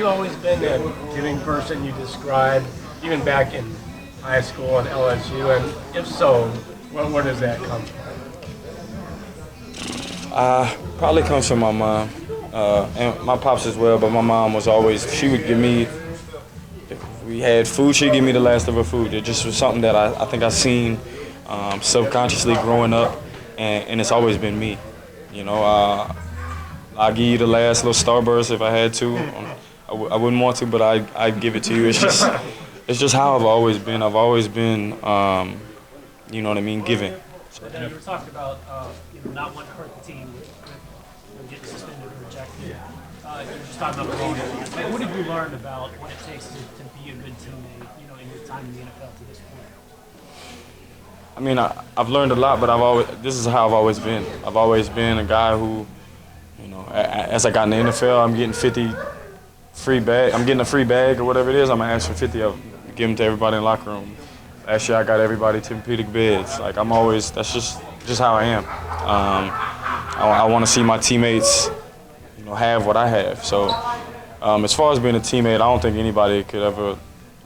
you always been a giving person you described, even back in high school and LSU? And if so, where does that come from? Probably comes from my mom and my pops as well. But my mom was always, she would give me, if we had food, she'd give me the last of her food. It just was something that I think I seen subconsciously growing up, and it's always been me. You know, I'll give you the last little Starburst if I had to. I wouldn't want to, but I'd give it to you. It's just how I've always been. I've always been, you know what I mean, giving. So, you were talking about not wanting to hurt the team with getting suspended or rejected. You were just talking about the like, what have you learned about what it takes to be a good teammate, in your time in the NFL to this point? I mean, I've learned a lot, but this is how I've always been. I've always been a guy who, as I got in the NFL, I'm getting 50 free bag. I'm getting a free bag or whatever it is. I'm gonna ask for 50 of them, give them to everybody in the locker room. Last year I got everybody Tempur-Pedic beds. Like that's just how I am. I want to see my teammates, have what I have. So as far as being a teammate, I don't think anybody could ever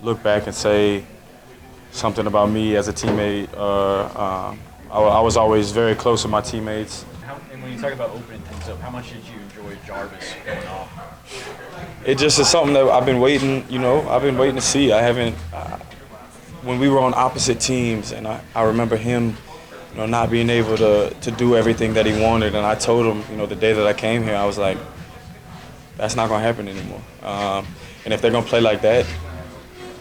look back and say something about me as a teammate. I was always very close with my teammates. And when you talk about opening things up, how much did you enjoy Jarvis going off? It just is something that I've been waiting, I've been waiting to see. I haven't. When we were on opposite teams, and I remember him, not being able to do everything that he wanted, and I told him, the day that I came here, I was like, that's not going to happen anymore. And if they're going to play like that,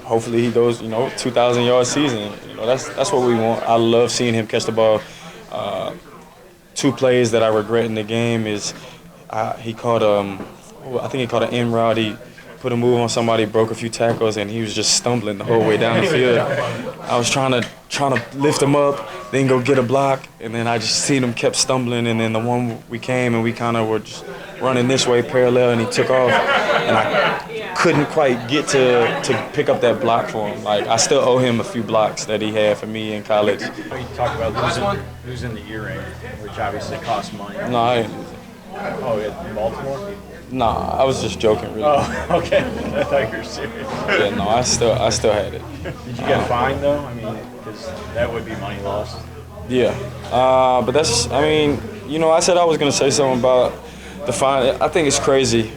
hopefully he goes, 2,000-yard season. That's what we want. I love seeing him catch the ball. Two plays that I regret in the game is he caught I think he caught an in route. He put a move on somebody, broke a few tackles, and he was just stumbling the whole way down the field. I was trying to lift him up, then go get a block, and then I just seen him kept stumbling, and then the one we came and we kind of were just running this way parallel, and he took off, and I couldn't quite get to pick up that block for him. Like, I still owe him a few blocks that he had for me in college. You talked about losing the earring, which obviously costs money. No, I didn't lose it. Oh, in Baltimore? Nah, I was just joking, really. Oh, okay. I thought you were serious. Yeah, no, I still had it. Did you get fined though? I mean, because that would be money lost. Yeah, but I said I was gonna say something about the fine. I think it's crazy.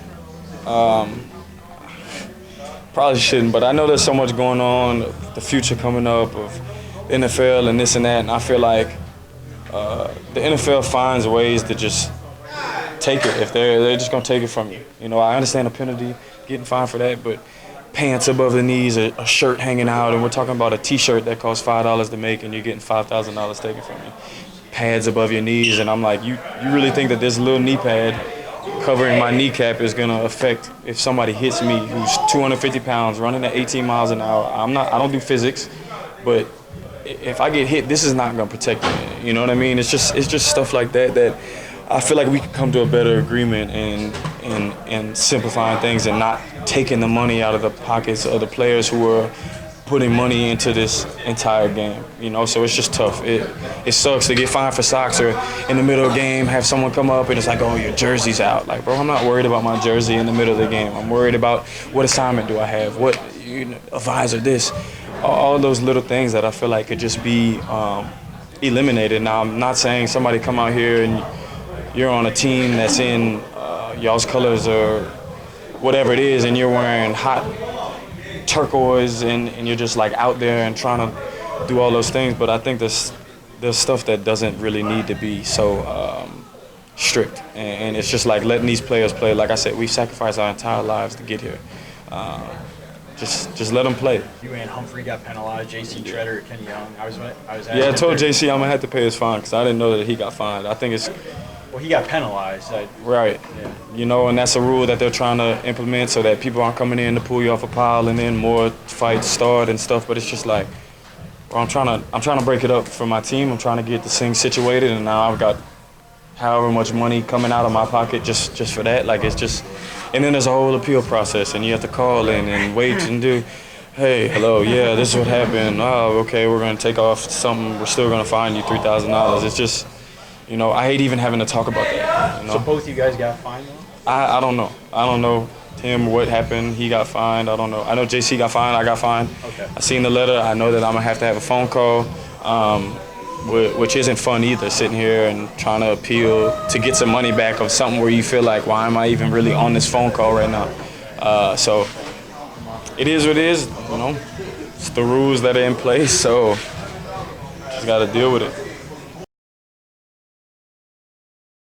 Probably shouldn't, but I know there's so much going on, the future coming up of the NFL and this and that, and I feel like the NFL finds ways to just take it if they're just gonna take it from you. I understand a penalty, getting fined for that, but pants above the knees, a shirt hanging out, and we're talking about a T-shirt that costs $5 to make, and you're getting $5,000 taken from you. Pads above your knees, and I'm like, you really think that this little knee pad covering my kneecap is gonna affect if somebody hits me who's 250 pounds running at 18 miles an hour? I don't do physics, but if I get hit, this is not gonna protect me. You know what I mean? It's just stuff like that I feel like we could come to a better agreement and simplifying things and not taking the money out of the pockets of the players who are putting money into this entire game. So it's just tough. It sucks to get fined for socks or in the middle of the game have someone come up and it's like, oh, your jersey's out. Like, bro, I'm not worried about my jersey in the middle of the game. I'm worried about what assignment do I have, what advisor this, all those little things that I feel like could just be eliminated. Now, I'm not saying somebody come out here and you're on a team that's in y'all's colors or whatever it is, and you're wearing hot turquoise and you're just like out there and trying to do all those things. But I think there's stuff that doesn't really need to be so strict, and it's just like letting these players play. Like I said, we've sacrificed our entire lives to get here. Just let them play. You and Humphrey got penalized. J.C. Treader, Kenny Young. I told J.C. I'm gonna have to pay his fine because I didn't know that he got fined. I think it's. Well, he got penalized. Right. Yeah. And that's a rule that they're trying to implement so that people aren't coming in to pull you off a pile and then more fights start and stuff. But it's just like, well, I'm trying to break it up for my team. I'm trying to get this thing situated, and now I've got however much money coming out of my pocket just for that. Like, it's just, and then there's a whole appeal process, and you have to call in and wait and do. Hey, hello, yeah, this is what happened. Oh, okay, we're gonna take off something. We're still gonna fine you $3,000. It's just. I hate even having to talk about that. So both you guys got fined though? I don't know. I don't know Tim what happened. He got fined. I don't know. I know JC got fined. I got fined. Okay. I seen the letter. I know that I'm gonna have to have a phone call, which isn't fun either. Sitting here and trying to appeal to get some money back of something where you feel like, why am I even really on this phone call right now? So it is what it is. You know, it's the rules that are in place. So just got to deal with it.